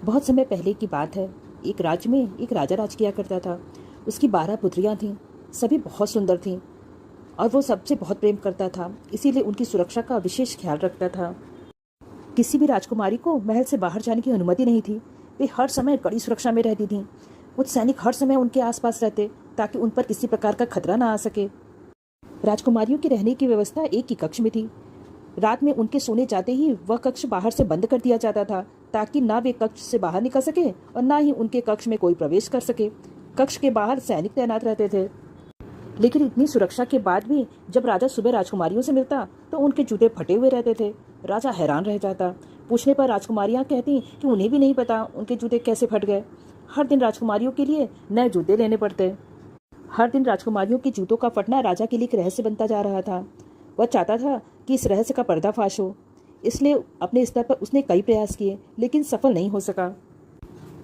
बहुत समय पहले की बात है। एक राज्य में एक राजा राज किया करता था। उसकी 12 पुत्रियां थीं। सभी बहुत सुंदर थीं और वो सबसे बहुत प्रेम करता था, इसीलिए उनकी सुरक्षा का विशेष ख्याल रखता था। किसी भी राजकुमारी को महल से बाहर जाने की अनुमति नहीं थी। वे हर समय कड़ी सुरक्षा में रहती थीं। कुछ सैनिक हर समय उनके आसपास रहते ताकि उन पर किसी प्रकार का खतरा ना आ सके। राजकुमारियों की रहने की व्यवस्था एक ही कक्ष में थी। रात में उनके सोने जाते ही वह कक्ष बाहर से बंद कर दिया जाता था ताकि ना वे कक्ष से बाहर निकल सके और ना ही उनके कक्ष में कोई प्रवेश कर सके। कक्ष के बाहर सैनिक तैनात रहते थे। लेकिन इतनी सुरक्षा के बाद भी जब राजा सुबह राजकुमारियों से मिलता तो उनके जूते फटे हुए रहते थे। राजा हैरान रह जाता। पूछने पर राजकुमारियां कहती कि उन्हें भी नहीं पता उनके जूते कैसे फट गए। हर दिन राजकुमारियों के लिए नए जूते लेने पड़ते। हर दिन राजकुमारियों के जूतों का फटना राजा के लिए एक रहस्य बनता जा रहा था। वह चाहता था कि इस रहस्य का पर्दाफाश हो, इसलिए अपने स्तर पर उसने कई प्रयास किए लेकिन सफल नहीं हो सका।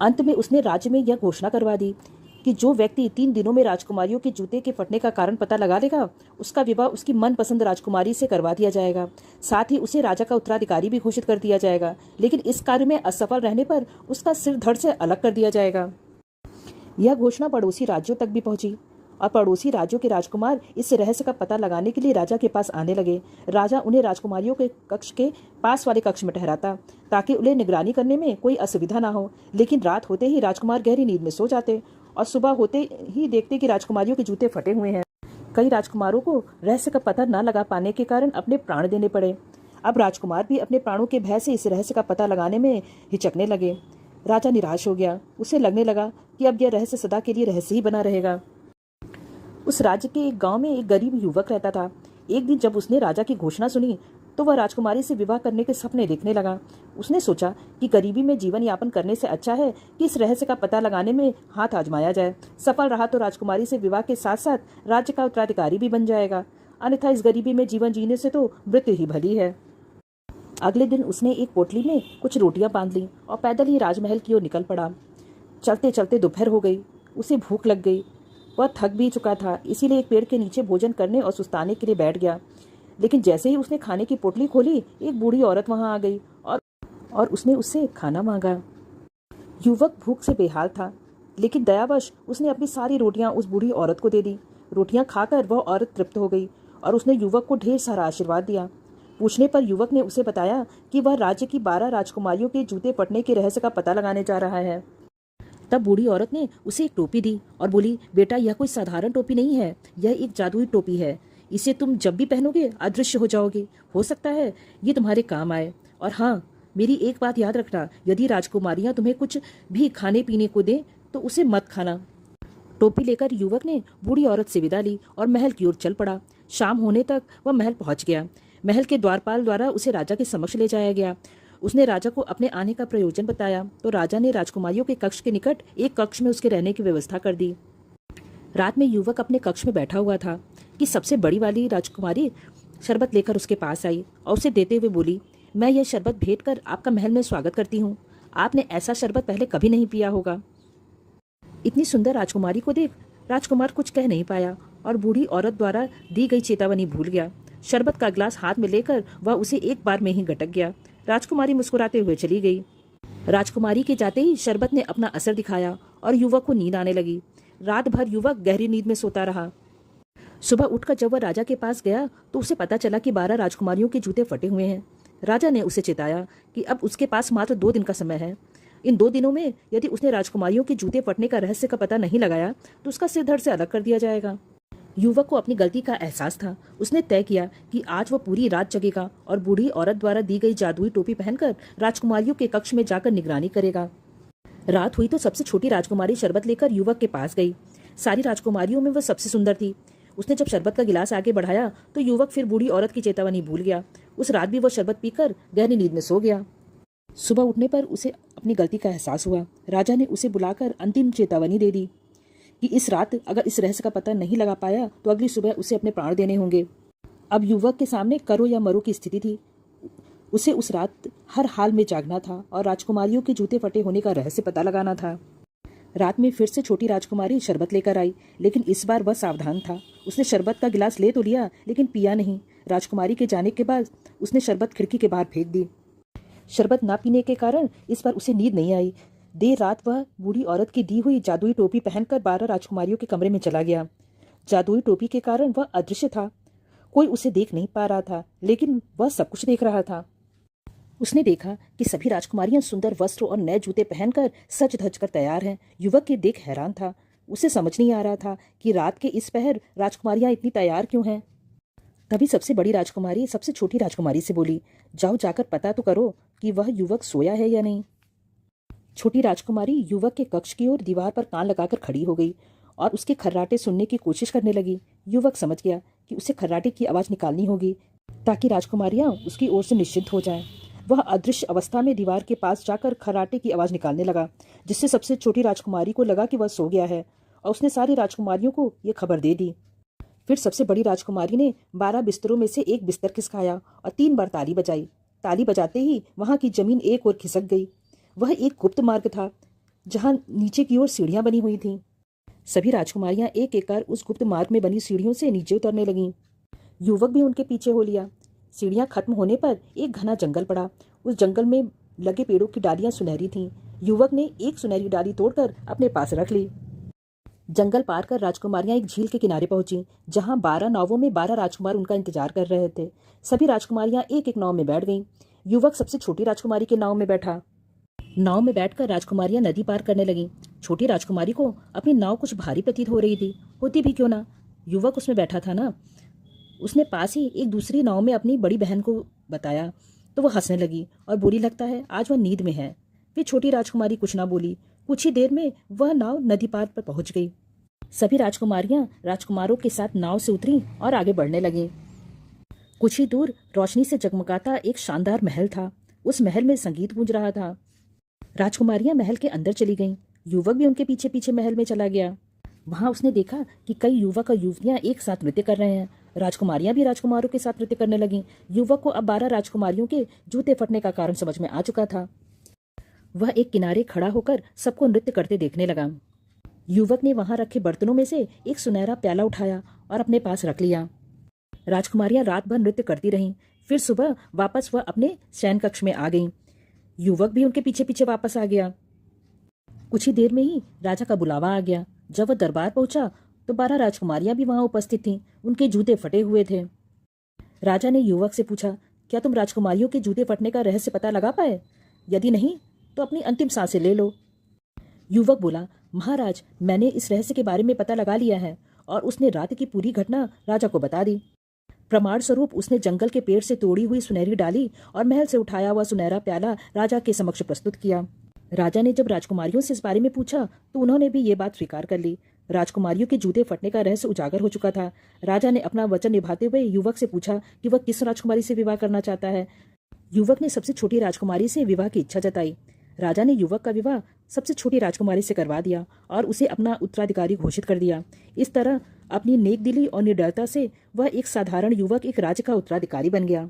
अंत में उसने राज्य में यह घोषणा करवा दी कि जो व्यक्ति 3 दिनों में राजकुमारियों के जूते के फटने का कारण पता लगा लेगा, उसका विवाह उसकी मनपसंद राजकुमारी से करवा दिया जाएगा। साथ ही उसे राजा का उत्तराधिकारी भी घोषित कर दिया जाएगा, लेकिन इस कार्य में असफल रहने पर उसका सिर धड़ से अलग कर दिया जाएगा। यह घोषणा पड़ोसी राज्यों तक भी पहुंची और पड़ोसी राज्यों के राजकुमार इस रहस्य का पता लगाने के लिए राजा के पास आने लगे। राजा उन्हें राजकुमारियों के कक्ष के पास वाले कक्ष में ठहराता ताकि उन्हें निगरानी करने में कोई असुविधा ना हो। लेकिन रात होते ही राजकुमार गहरी नींद में सो जाते और सुबह होते ही देखते कि राजकुमारियों के जूते फटे हुए हैं। कई राजकुमारों को रहस्य का पता न लगा पाने के कारण अपने प्राण देने पड़े। अब राजकुमार भी अपने प्राणों के भय से इस रहस्य का पता लगाने में हिचकने लगे। राजा निराश हो गया। उसे लगने लगा कि अब यह रहस्य सदा के लिए रहस्य ही बना रहेगा। उस राज्य के एक गांव में एक गरीब युवक रहता था। एक दिन जब उसने राजा की घोषणा सुनी तो वह राजकुमारी से विवाह करने के सपने देखने लगा। उसने सोचा कि गरीबी में जीवन यापन करने से अच्छा है कि इस रहस्य का पता लगाने में हाथ आजमाया जाए। सफल रहा तो राजकुमारी से विवाह के साथ साथ राज्य का उत्तराधिकारी भी बन जाएगा, अन्यथा इस गरीबी में जीवन जीने से तो मृत्यु ही भली है। अगले दिन उसने एक पोटली में कुछ रोटियां बांध ली और पैदल ही राजमहल की ओर निकल पड़ा। चलते चलते दोपहर हो गई। उसे भूख लग गई। वह थक भी चुका था, इसीलिए एक पेड़ के नीचे भोजन करने और सुस्ताने के लिए बैठ गया। लेकिन जैसे ही उसने खाने की पोटली खोली, एक बूढ़ी औरत वहां आ गई और उसने उससे खाना मांगा। युवक भूख से बेहाल था, लेकिन दयावश उसने अपनी सारी रोटियां उस बूढ़ी औरत को दे दी। रोटियां खाकर वह औरत तृप्त हो गई और उसने युवक को ढेर सारा आशीर्वाद दिया। पूछने पर युवक ने उसे बताया कि वह राज्य की 12 राजकुमारियों के जूते फटने के रहस्य का पता लगाने जा रहा है। तब बूढ़ी औरत ने उसे एक टोपी दी और बोली, बेटा, यह कोई साधारण टोपी नहीं है, यह एक जादुई टोपी है। इसे तुम जब भी पहनोगे अदृश्य हो जाओगे। हो सकता है ये तुम्हारे काम आए। और हाँ, मेरी एक बात याद रखना, यदि राजकुमारियां तुम्हें कुछ भी खाने पीने को दें तो उसे मत खाना। टोपी लेकर युवक ने बूढ़ी औरत से विदा ली और महल की ओर चल पड़ा। शाम होने तक वह महल पहुंच गया। महल के द्वारपाल द्वारा उसे राजा के समक्ष ले जाया गया। उसने राजा को अपने आने का प्रयोजन बताया तो राजा ने राजकुमारियों के कक्ष के निकट एक कक्ष में उसके रहने की व्यवस्था कर दी। रात में युवक अपने कक्ष में बैठा हुआ था कि सबसे बड़ी वाली राजकुमारी शरबत लेकर उसके पास आई और उसे देते हुए बोली, मैं यह शरबत भेंट कर आपका महल में स्वागत करती हूँ। आपने ऐसा शरबत पहले कभी नहीं पिया होगा। इतनी सुंदर राजकुमारी को देख राजकुमार कुछ कह नहीं पाया और बूढ़ी औरत द्वारा दी गई चेतावनी भूल गया। शरबत का ग्लास हाथ में लेकर वह उसे एक बार में ही गटक गया। राजकुमारी मुस्कुराते हुए चली गई। राजकुमारी के जाते ही शरबत ने अपना असर दिखाया और युवक को नींद आने लगी। रात भर युवक गहरी नींद में सोता रहा। सुबह उठकर जब वह राजा के पास गया तो उसे पता चला कि 12 राजकुमारियों के जूते फटे हुए हैं। राजा ने उसे चेताया कि अब उसके पास मात्र 2 दिन का समय है। इन 2 दिनों में यदि उसने राजकुमारियों के जूते फटने का रहस्य का पता नहीं लगाया तो उसका सिर धड़ से अलग कर दिया जाएगा। युवक को अपनी गलती का एहसास था। उसने तय किया कि आज वह पूरी रात जगेगा और बूढ़ी औरत द्वारा दी गई जादुई टोपी पहनकर राजकुमारियों के कक्ष में जाकर निगरानी करेगा। रात हुई तो सबसे छोटी राजकुमारी शरबत लेकर युवक के पास गई। सारी राजकुमारियों में वह सबसे सुंदर थी। उसने जब शरबत का गिलास आगे बढ़ाया तो युवक फिर बूढ़ी औरत की चेतावनी भूल गया। उस रात भी वह शरबत पीकर गहरी नींद में सो गया। सुबह उठने पर उसे अपनी गलती का एहसास हुआ। राजा ने उसे बुलाकर अंतिम चेतावनी दे दी कि इस रात अगर इस रहस्य का पता नहीं लगा पाया तो अगली सुबह उसे अपने प्राण देने होंगे। अब युवक के सामने करो या मरो की स्थिति थी। उसे उस रात हर हाल में जागना था और राजकुमारियों के जूते फटे होने का रहस्य पता लगाना था। रात में फिर से छोटी राजकुमारी शरबत लेकर आई, लेकिन इस बार वह सावधान था। उसने शरबत का गिलास ले तो लिया लेकिन पिया नहीं। राजकुमारी के जाने के बाद उसने शरबत खिड़की के बाहर फेंक दी। शरबत ना पीने के कारण इस बार उसे नींद नहीं आई। देर रात वह बूढ़ी औरत की दी हुई जादुई टोपी पहनकर 12 राजकुमारियों के कमरे में चला गया। जादुई टोपी के कारण वह अदृश्य था। कोई उसे देख नहीं पा रहा था, लेकिन वह सब कुछ देख रहा था। उसने देखा कि सभी राजकुमारियां सुंदर वस्त्र और नए जूते पहनकर सज धज कर तैयार हैं। युवक के देख हैरान था। उसे समझ नहीं आ रहा था कि रात के इस पहर राजकुमारियां इतनी तैयार क्यों हैं। तभी सबसे बड़ी राजकुमारी सबसे छोटी राजकुमारी से बोली, जाओ जाकर पता तो करो कि वह युवक सोया है या नहीं। छोटी राजकुमारी युवक के कक्ष की ओर दीवार पर कान लगाकर खड़ी हो गई और उसके खर्राटे सुनने की कोशिश करने लगी। युवक समझ गया कि उसे खर्राटे की आवाज निकालनी होगी ताकि राजकुमारियां उसकी ओर से निश्चिंत हो जाएं। वह अदृश्य अवस्था में दीवार के पास जाकर खर्राटे की आवाज निकालने लगा, जिससे सबसे छोटी राजकुमारी को लगा कि वह सो गया है और उसने सारी राजकुमारियों को यह खबर दे दी। फिर सबसे बड़ी राजकुमारी ने 12 बिस्तरों में से एक बिस्तर खिसकाया और 3 बार ताली बजाई। ताली बजाते ही वहां की जमीन एक ओर खिसक गई। वह एक गुप्त मार्ग था जहां नीचे की ओर सीढ़ियां बनी हुई थीं। सभी राजकुमारियां एक एक कर उस गुप्त मार्ग में बनी सीढ़ियों से नीचे उतरने लगीं। युवक भी उनके पीछे हो लिया। सीढ़ियां खत्म होने पर एक घना जंगल पड़ा। उस जंगल में लगे पेड़ों की डालियां सुनहरी थीं। युवक ने एक सुनहरी डाली तोड़कर अपने पास रख ली। जंगल पार कर राजकुमारियां एक झील के किनारे पहुंची, जहां 12 नावों में 12 राजकुमार उनका इंतजार कर रहे थे। सभी राजकुमारियां एक एक नाव में बैठ गईं। युवक सबसे छोटी राजकुमारी के नाव में बैठा। नाव में बैठकर राजकुमारियां नदी पार करने लगीं। छोटी राजकुमारी को अपनी नाव कुछ भारी प्रतीत हो रही थी। होती भी क्यों ना, युवक उसमें बैठा था ना। उसने पास ही एक दूसरी नाव में अपनी बड़ी बहन को बताया तो वह हंसने लगी और बोली, लगता है आज वह नींद में है। फिर छोटी राजकुमारी कुछ ना बोली। कुछ ही देर में वह नाव नदी पार पर पहुंच गई। सभी राजकुमारियां राजकुमारों के साथ नाव से उतरी और आगे बढ़ने लगीं। कुछ ही दूर रोशनी से जगमगाता एक शानदार महल था। उस महल में संगीत गूंज रहा था। राजकुमारियां महल के अंदर चली गईं। युवक भी उनके पीछे पीछे महल में चला गया। वहां उसने देखा कि कई युवक और युवतियां एक साथ नृत्य कर रहे हैं। राजकुमारियां भी राजकुमारों के साथ नृत्य करने लगीं। युवक को अब 12 राजकुमारियों के जूते फटने का कारण समझ में आ चुका था। वह एक किनारे खड़ा होकर सबको नृत्य करते देखने लगा। युवक ने वहां रखे बर्तनों में से एक सुनहरा प्याला उठाया और अपने पास रख लिया। राजकुमारियां रात भर नृत्य करती रहीं। फिर सुबह वापस वह अपने शयन कक्ष में आ गईं। युवक भी उनके पीछे पीछे वापस आ गया। कुछ ही देर में ही राजा का बुलावा आ गया। जब वह दरबार पहुंचा तो 12 राजकुमारियां भी वहां उपस्थित थीं। उनके जूते फटे हुए थे। राजा ने युवक से पूछा, क्या तुम राजकुमारियों के जूते फटने का रहस्य पता लगा पाए? यदि नहीं तो अपनी अंतिम सांसें ले लो। युवक बोला, महाराज, मैंने इस रहस्य के बारे में पता लगा लिया है। और उसने रात की पूरी घटना राजा को बता दी। प्रमाण स्वरूप उसने जंगल के पेड़ से तोड़ी हुई सुनहरी डाली और महल से उठाया हुआ सुनहरा प्याला राजा के समक्ष प्रस्तुत किया। राजा ने जब राजकुमारियों से इस बारे में पूछा तो उन्होंने भी ये बात स्वीकार कर ली। राजकुमारियों के जूते फटने का रहस्य उजागर हो चुका था। राजा ने अपना वचन निभाते हुए युवक से पूछा कि वह किस राजकुमारी से विवाह करना चाहता है। युवक ने सबसे छोटी राजकुमारी से विवाह की इच्छा जताई। राजा ने युवक का विवाह सबसे छोटी राजकुमारी से करवा दिया और उसे अपना उत्तराधिकारी घोषित कर दिया। इस तरह अपनी नेक दिली और निडरता से वह एक साधारण युवक एक राज्य का उत्तराधिकारी बन गया।